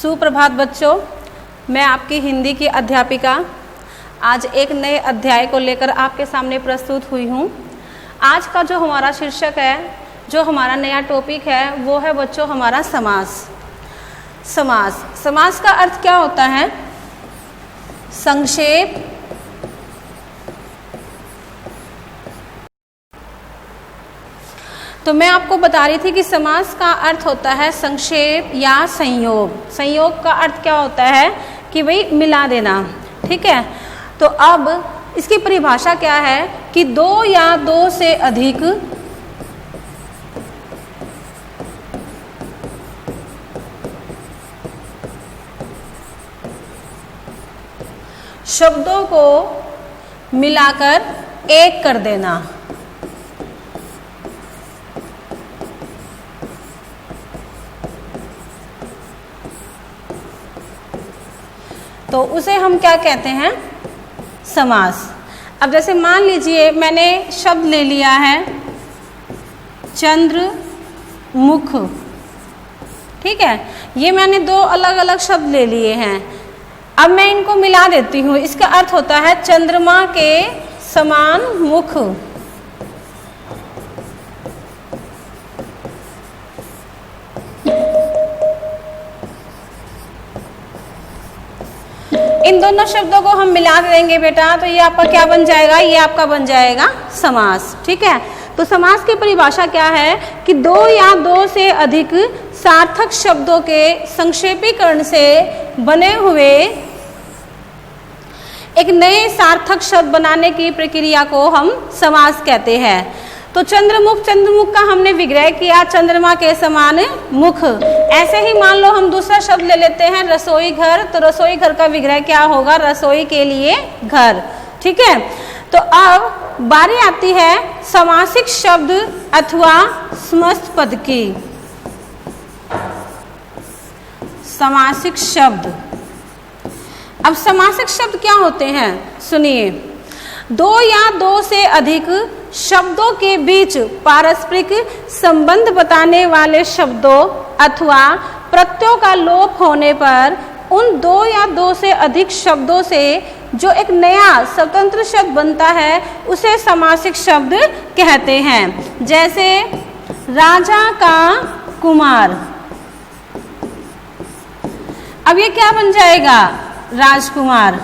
सुप्रभात बच्चों, मैं आपकी हिंदी की अध्यापिका आज एक नए अध्याय को लेकर आपके सामने प्रस्तुत हुई हूँ। आज का जो हमारा शीर्षक है, जो हमारा नया टॉपिक है, वो है बच्चों हमारा समास। समास का अर्थ क्या होता है? संक्षेप, तो मैं आपको बता रही थी कि समास का अर्थ होता है संक्षेप या संयोग। संयोग का अर्थ क्या होता है कि भाई मिला देना, ठीक है। तो अब इसकी परिभाषा क्या है कि दो या दो से अधिक शब्दों को मिलाकर एक कर देना। तो उसे हम क्या कहते हैं? समास। अब जैसे मान लीजिए मैंने शब्द ले लिया है चंद्र मुख, ठीक है। ये मैंने दो अलग अलग शब्द ले लिए हैं। अब मैं इनको मिला देती हूँ। इसका अर्थ होता है चंद्रमा के समान मुख। इन दोनों शब्दों को हम मिला देंगे बेटा, तो ये आपका क्या बन जाएगा? ये आपका बन जाएगा समास, ठीक है। तो समास की परिभाषा क्या है कि दो या दो से अधिक सार्थक शब्दों के संक्षेपीकरण से बने हुए एक नए सार्थक शब्द बनाने की प्रक्रिया को हम समास कहते हैं। तो चंद्रमुख का हमने विग्रह किया चंद्रमा के समान मुख। ऐसे ही मान लो हम दूसरा शब्द ले लेते हैं रसोई घर, तो रसोई घर का विग्रह क्या होगा? रसोई के लिए घर, ठीक है। तो अब बारी आती है समासिक शब्द अथवा समस्त पद की। समासिक शब्द। अब समासिक शब्द क्या होते हैं? सुनिए, दो या दो से अधिक शब्दों के बीच पारस्परिक संबंध बताने वाले शब्दों अथवा प्रत्ययों का लोप होने पर उन दो या दो से अधिक शब्दों से जो एक नया स्वतंत्र शब्द बनता है उसे समासिक शब्द कहते हैं। जैसे राजा का कुमार, अब ये क्या बन जाएगा? राजकुमार।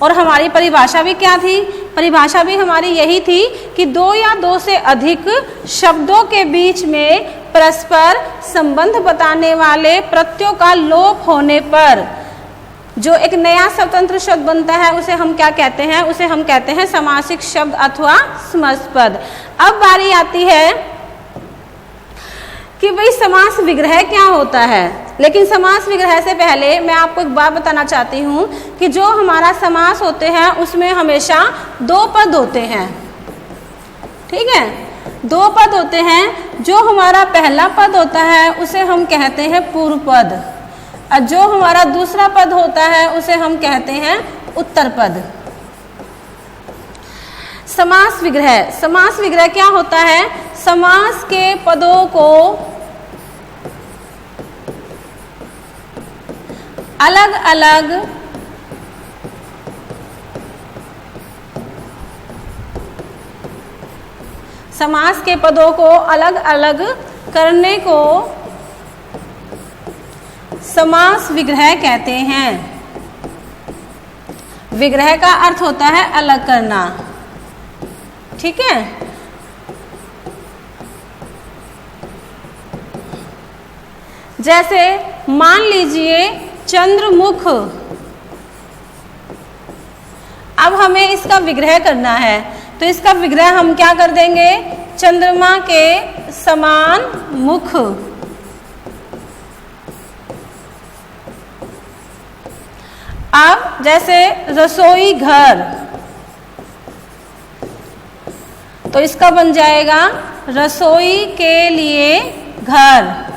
और हमारी परिभाषा भी क्या थी? परिभाषा भी हमारी यही थी कि दो या दो से अधिक शब्दों के बीच में परस्पर संबंध बताने वाले प्रत्ययों का लोप होने पर जो एक नया स्वतंत्र शब्द बनता है उसे हम क्या कहते हैं? उसे हम कहते हैं समासिक शब्द अथवा समस्त पद। अब बारी आती है कि भाई समास विग्रह क्या होता है। लेकिन समास विग्रह से पहले मैं आपको एक बात बताना चाहती हूँ कि जो हमारा समास होते हैं उसमें हमेशा दो पद होते हैं, ठीक है। दो पद होते हैं। जो हमारा पहला पद होता है उसे हम कहते हैं पूर्व पद, और जो हमारा दूसरा पद होता है उसे हम कहते हैं उत्तर पद। समास विग्रह। समास विग्रह क्या होता है? समास के पदों को अलग अलग समास के पदों को अलग अलग करने को समास विग्रह कहते हैं। विग्रह का अर्थ होता है अलग करना, ठीक है। जैसे मान लीजिए चंद्रमुख, अब हमें इसका विग्रह करना है, तो इसका विग्रह हम क्या कर देंगे? चंद्रमा के समान मुख। अब जैसे रसोई घर, तो इसका बन जाएगा रसोई के लिए घर।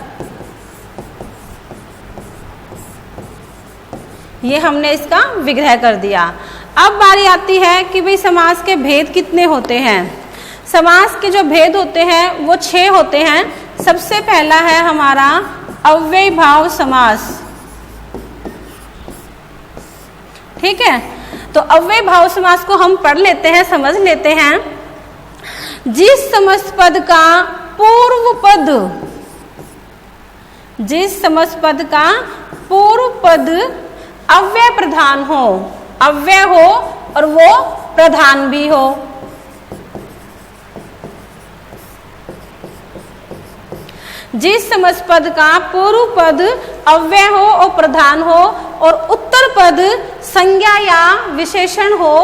ये हमने इसका विग्रह कर दिया। अब बारी आती है कि भाई समास के भेद कितने होते हैं। समास के जो भेद होते हैं वो 6 होते हैं। सबसे पहला है हमारा अव्ययीभाव समास। ठीक है, तो अव्यय भाव समास को हम पढ़ लेते हैं, समझ लेते हैं। जिस समस्त पद का पूर्व पद, जिस समस्त पद का पूर्व पद अव्यय प्रधान हो, अव्यय हो और वो प्रधान भी हो। जिस समस्त पद का पूर्व पद अव्यय हो और प्रधान हो और उत्तर पद संज्ञा या विशेषण हो,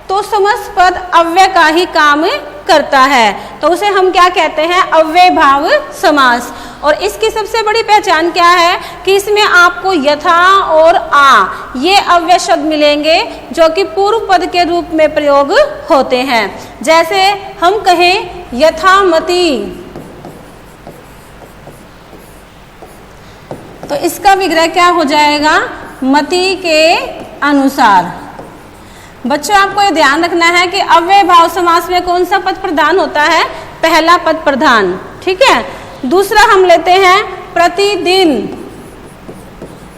तो समस्त पद अव्यय का ही काम करता है, तो उसे हम क्या कहते हैं, अव्यय भाव समास। और इसकी सबसे बड़ी पहचान क्या है कि इसमें आपको यथा और आ ये अव्यय शब्द मिलेंगे जो कि पूर्व पद के रूप में प्रयोग होते हैं। जैसे हम कहें यथामति, तो इसका विग्रह क्या हो जाएगा, मति के अनुसार। बच्चों आपको ये ध्यान रखना है कि अव्यय भाव समास में कौन सा पद प्रधान होता है, पहला पद प्रधान, ठीक है। दूसरा हम लेते हैं प्रतिदिन,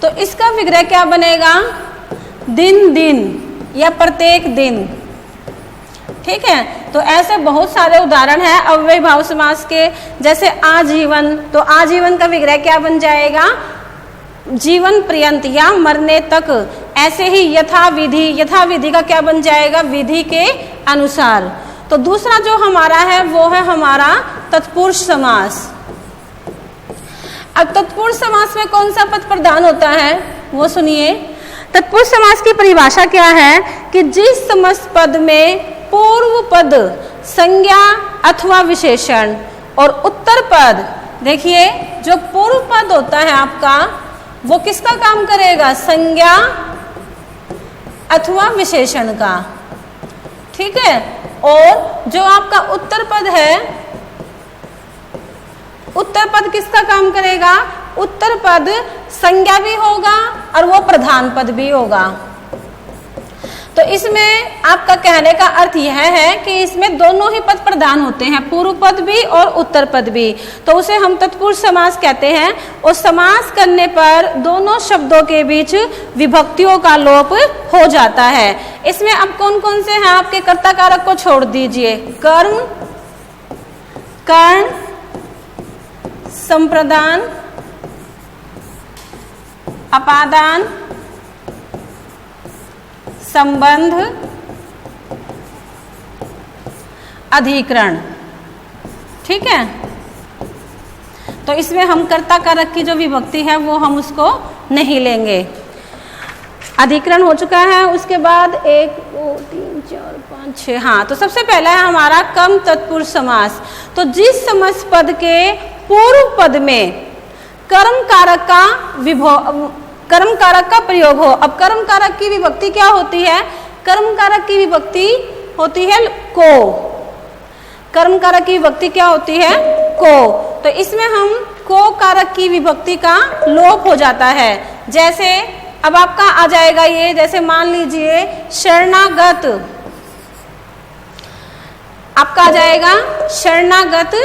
तो इसका विग्रह क्या बनेगा, दिन दिन या प्रत्येक दिन, ठीक है। तो ऐसे बहुत सारे उदाहरण हैं अव्यय भाव समास के। जैसे आजीवन, तो आजीवन का विग्रह क्या बन जाएगा, जीवन पर्यंत या मरने तक। ऐसे ही यथाविधि, यथाविधि का क्या बन जाएगा, विधि के अनुसार। तो दूसरा जो हमारा है वो है हमारा तत्पुरुष समास। अब तत्पुरुष समास में कौन सा पद प्रधान होता है वो सुनिए। तत्पुरुष समास की परिभाषा क्या है कि जिस समस्त पद में पूर्व पद संज्ञा अथवा विशेषण और उत्तर पद, देखिए जो पूर्व पद होता है आपका वो किसका काम करेगा, संज्ञा अथवा विशेषण का, ठीक है। और जो आपका उत्तर पद है, उत्तर पद किसका काम करेगा, उत्तर पद संज्ञा भी होगा और वो प्रधान पद भी होगा। तो इसमें आपका कहने का अर्थ यह है कि इसमें दोनों ही पद प्रधान होते हैं, पूर्व पद भी और उत्तर पद भी, तो उसे हम तत्पुरुष समास कहते हैं। और समास करने पर दोनों शब्दों के बीच विभक्तियों का लोप हो जाता है। इसमें अब कौन कौन से हैं, आपके कर्ता कारक को छोड़ दीजिए, कर्म, कर्ण, संप्रदान, अपादान, संबंध, अधिकरण, ठीक है। तो इसमें हम कर्ता कारक की जो विभक्ति है वो हम उसको नहीं लेंगे। अधिकरण हो चुका है, उसके बाद 1 2 3 4 5 6, हाँ। तो सबसे पहला है हमारा कम तत्पुरुष समास। तो जिस समस्त पद के पूर्व पद में कर्म कारक का प्रयोग हो। अब कर्म कारक की विभक्ति क्या होती है, कर्म कारक की विभक्ति होती है को, कर्म कारक की विभक्ति क्या होती है, को। तो इसमें हम को कारक की विभक्ति का लोप हो जाता है। जैसे अब आपका आ जाएगा ये, जैसे मान लीजिए शरणागत, आपका आ जाएगा शरणागत।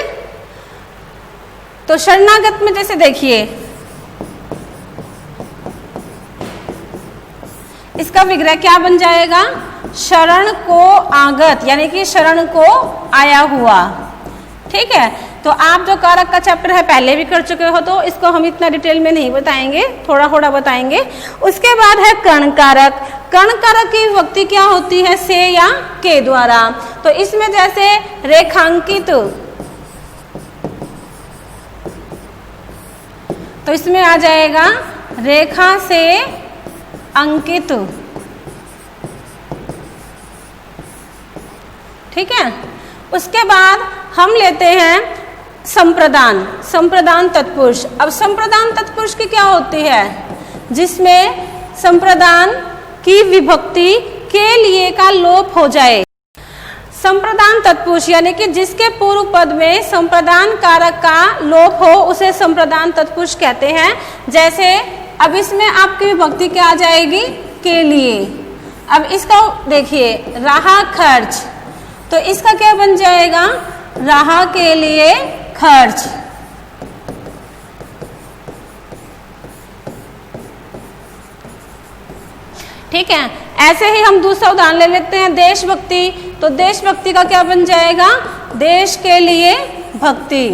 तो शरणागत में जैसे देखिए इसका विग्रह क्या बन जाएगा, शरण को आगत, यानी कि शरण को आया हुआ, ठीक है। तो आप जो कारक का चैप्टर है पहले भी कर चुके हो, तो इसको हम इतना डिटेल में नहीं बताएंगे, थोड़ा थोड़ा बताएंगे। उसके बाद है कर्ण कारक। कर्ण कारक की विभक्ति क्या होती है, से या के द्वारा। तो इसमें जैसे रेखांकित, तो इसमें आ जाएगा रेखा से अंकित, ठीक है। उसके बाद हम लेते हैं संप्रदान, संप्रदान तत्पुरुष। अब संप्रदान तत्पुरुष की क्या होती है, जिसमें संप्रदान की विभक्ति के लिए का लोप हो जाए। संप्रदान तत्पुरुष यानी कि जिसके पूर्व पद में संप्रदान कारक का लोप हो उसे संप्रदान तत्पुरुष कहते हैं। जैसे अब इसमें आपकी विभक्ति क्या आ जाएगी, के लिए। अब इसका देखिए रहा खर्च, तो इसका क्या बन जाएगा, रहा के लिए खर्च। ठीक है। ऐसे ही हम दूसरा उदाहरण ले लेते हैं, देशभक्ति। तो देशभक्ति का क्या बन जाएगा? देश के लिए भक्ति।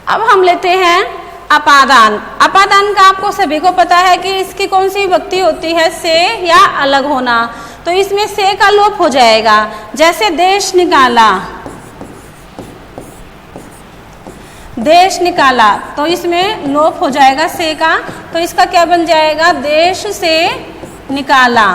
अब हम लेते हैं अपादान। अपादान का आपको सभी को पता है कि इसकी कौन सी विभक्ति होती है? से या अलग होना। तो इसमें से का लोप हो जाएगा, जैसे देश निकाला, देश निकाला, तो इसमें लोप हो जाएगा से का। तो इसका क्या बन जाएगा? देश से निकाला।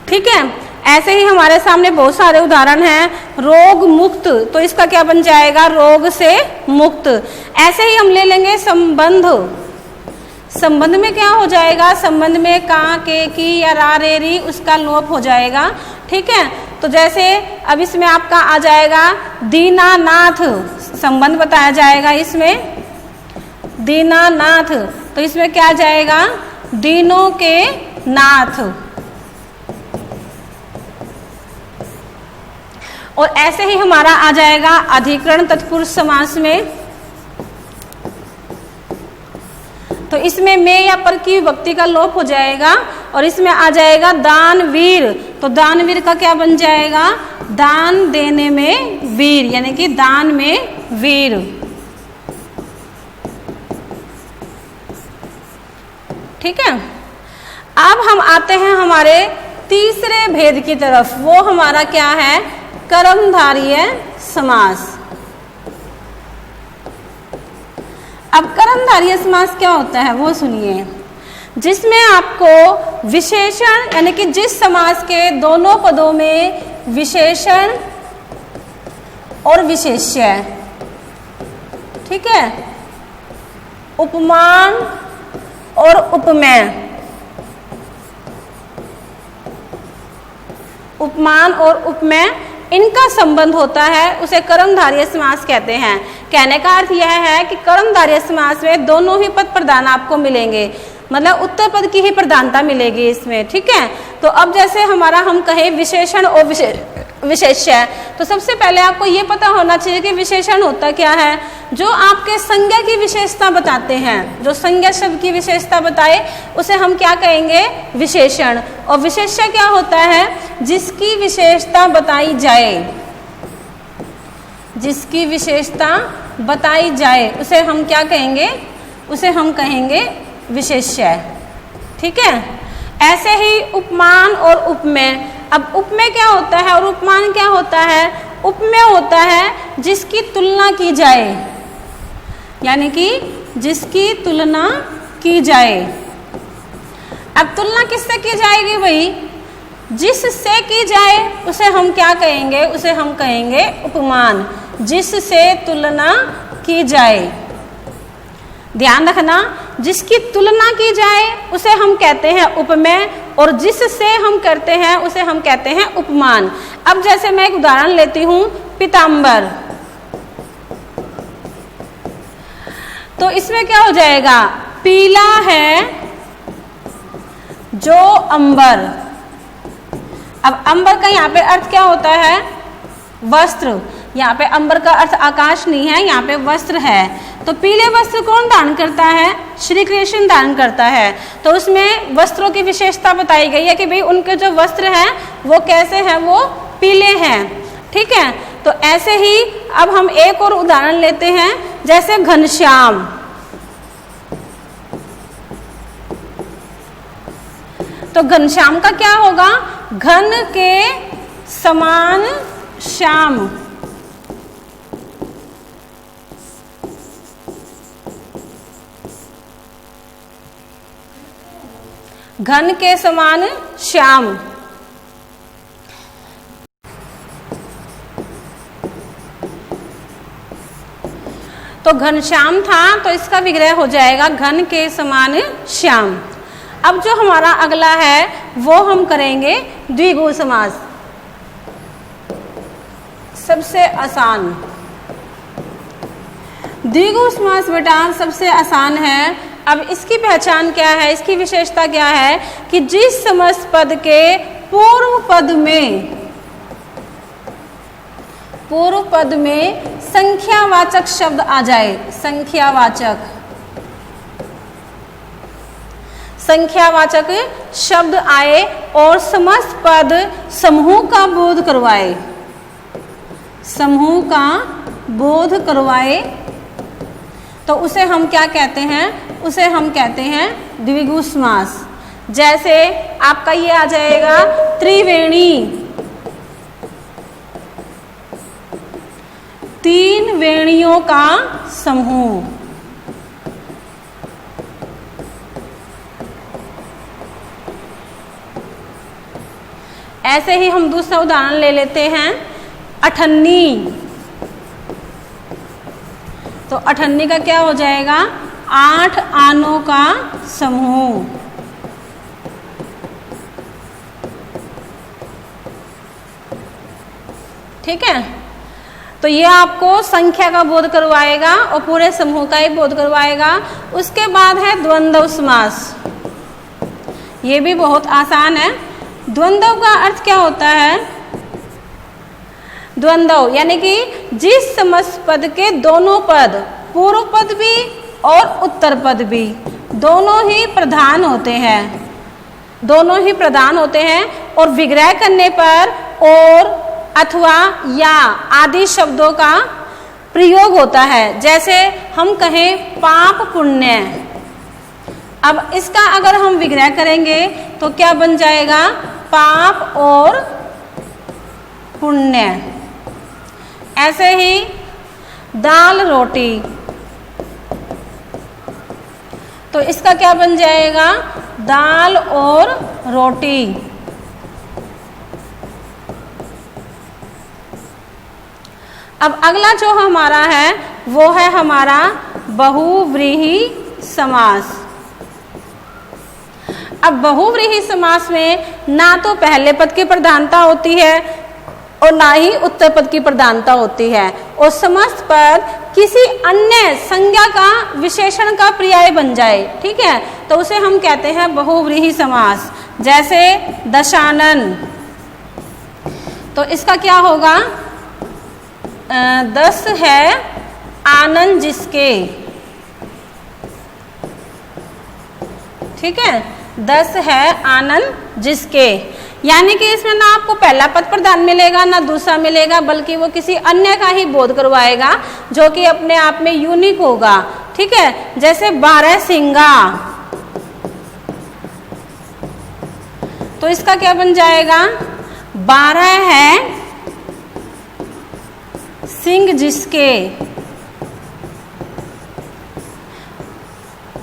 ठीक है। ऐसे ही हमारे सामने बहुत सारे उदाहरण हैं। रोग मुक्त, तो इसका क्या बन जाएगा? रोग से मुक्त। ऐसे ही हम ले लेंगे संबंध। संबंध में क्या हो जाएगा? संबंध में का, के, की या रा, रे, री, उसका लोप हो जाएगा। ठीक है। तो जैसे अब इसमें आपका आ जाएगा दीनानाथ, संबंध बताया जाएगा इसमें दीनानाथ। तो इसमें क्या जाएगा? दीनों के नाथ। और ऐसे ही हमारा आ जाएगा अधिकरण तत्पुरुष समास में। तो इसमें में या पर की विभक्ति का लोप हो जाएगा और इसमें आ जाएगा दानवीर। तो दानवीर का क्या बन जाएगा? दान देने में वीर, यानी कि दान में वीर। ठीक है। अब हम आते हैं हमारे तीसरे भेद की तरफ। वो हमारा क्या है? कर्मधारय समास। अब कर्मधारय समास क्या होता है वो सुनिए, जिसमें आपको विशेषण, यानी कि जिस समास के दोनों पदों में विशेषण और विशेष्य, ठीक है, उपमान और उपमेय, उपमान और उपमेय, इनका संबंध होता है, उसे कर्मधारय समास कहते हैं। कहने का अर्थ यह है कि कर्मधारय समास में दोनों ही पद प्रधान आपको मिलेंगे, मतलब उत्तर पद की ही प्रधानता मिलेगी इसमें। ठीक है। तो अब जैसे हमारा हम कहें विशेषण और विशेष्य, तो सबसे पहले आपको ये पता होना चाहिए कि विशेषण होता क्या है? जो आपके संज्ञा की विशेषता बताते हैं, जो संज्ञा शब्द की विशेषता बताए उसे हम क्या कहेंगे? विशेषण। और विशेष्य क्या होता है? जिसकी विशेषता बताई जाए, जिसकी विशेषता बताई जाए उसे हम क्या कहेंगे? उसे हम कहेंगे विशेष्य। ठीक है। ऐसे ही उपमान और उपमेय। अब उपमेय क्या होता है और उपमान क्या होता है? उपमेय होता है जिसकी तुलना की जाए, यानी कि जिसकी तुलना की जाए। अब तुलना किससे की जाएगी भाई? जिससे की जाए उसे हम क्या कहेंगे? उसे हम कहेंगे उपमान। जिससे तुलना की जाए, ध्यान रखना, जिसकी तुलना की जाए उसे हम कहते हैं उपमेय और जिससे हम करते हैं उसे हम कहते हैं उपमान। अब जैसे मैं एक उदाहरण लेती हूं, पीतांबर। तो इसमें क्या हो जाएगा? पीला है जो अंबर। अब अंबर का यहाँ पे अर्थ क्या होता है? वस्त्र। यहाँ पे अंबर का अर्थ आकाश नहीं है, यहाँ पे वस्त्र है। तो पीले वस्त्र कौन धारण करता है? श्री कृष्ण धारण करता है। तो उसमें वस्त्रों की विशेषता बताई गई है कि भाई उनके जो वस्त्र हैं वो कैसे हैं? वो पीले हैं। ठीक है। तो ऐसे ही अब हम एक और उदाहरण लेते हैं, जैसे घनश्याम। तो घनश्याम का क्या होगा? घन के समान श्याम। घन के समान श्याम। तो घनश्याम था तो इसका विग्रह हो जाएगा घन के समान श्याम। अब जो हमारा अगला है वो हम करेंगे द्विगु समास। सबसे आसान द्विगु समास बेटा सबसे आसान है। अब इसकी पहचान क्या है? इसकी विशेषता क्या है कि जिस समस्त पद के पूर्व पद में संख्यावाचक शब्द आ जाए, संख्यावाचक शब्द आए और समस्त पद समूह का बोध करवाए तो उसे हम क्या कहते हैं? उसे हम कहते हैं द्विगु समास। जैसे आपका ये आ जाएगा त्रिवेणी, 3 वेणियों का समूह। ऐसे ही हम दूसरा उदाहरण ले लेते हैं, अठन्नी। तो अठन्नी का क्या हो जाएगा? 8 आनों का समूह। ठीक है, तो ये आपको संख्या का बोध करवाएगा और पूरे समूह का ही बोध करवाएगा। उसके बाद है द्वंद्व समास। ये भी बहुत आसान है। द्वंद्व का अर्थ क्या होता है? द्वंद्व यानी कि जिस समस्त पद के दोनों पद, पूर्व पद भी और उत्तर पद भी, दोनों ही प्रधान होते हैं और विग्रह करने पर और अथवा या आदि शब्दों का प्रयोग होता है। जैसे हम कहें पाप पुण्य, अब इसका अगर हम विग्रह करेंगे तो क्या बन जाएगा? पाप और पुण्य। ऐसे ही दाल रोटी, तो इसका क्या बन जाएगा? दाल और रोटी। अब अगला जो हमारा है वो है हमारा बहुव्रीहि समास। अब बहुव्रीहि समास में ना तो पहले पद की प्रधानता होती है और ना ही उत्तर पद की प्रधानता होती है और समस्त पद किसी अन्य संज्ञा का, विशेषण का पर्याय बन जाए। ठीक है, तो उसे हम कहते हैं बहुव्रीहि समास। जैसे दशानन, तो इसका क्या होगा? 10 है आनंद जिसके। ठीक है, 10 है आनंद जिसके, यानी कि इसमें ना आपको पहला पद प्रधान मिलेगा ना दूसरा मिलेगा, बल्कि वो किसी अन्य का ही बोध करवाएगा जो कि अपने आप में यूनिक होगा। ठीक है, जैसे 12 सिंगा, तो इसका क्या बन जाएगा? 12 है सिंह जिसके,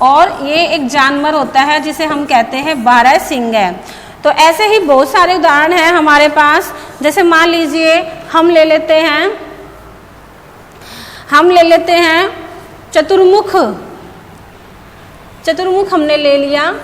और ये एक जानवर होता है जिसे हम कहते हैं 12 सिंह है। तो ऐसे ही बहुत सारे उदाहरण हैं हमारे पास। जैसे मान लीजिए हम ले लेते हैं चतुर्मुख हमने ले लिया।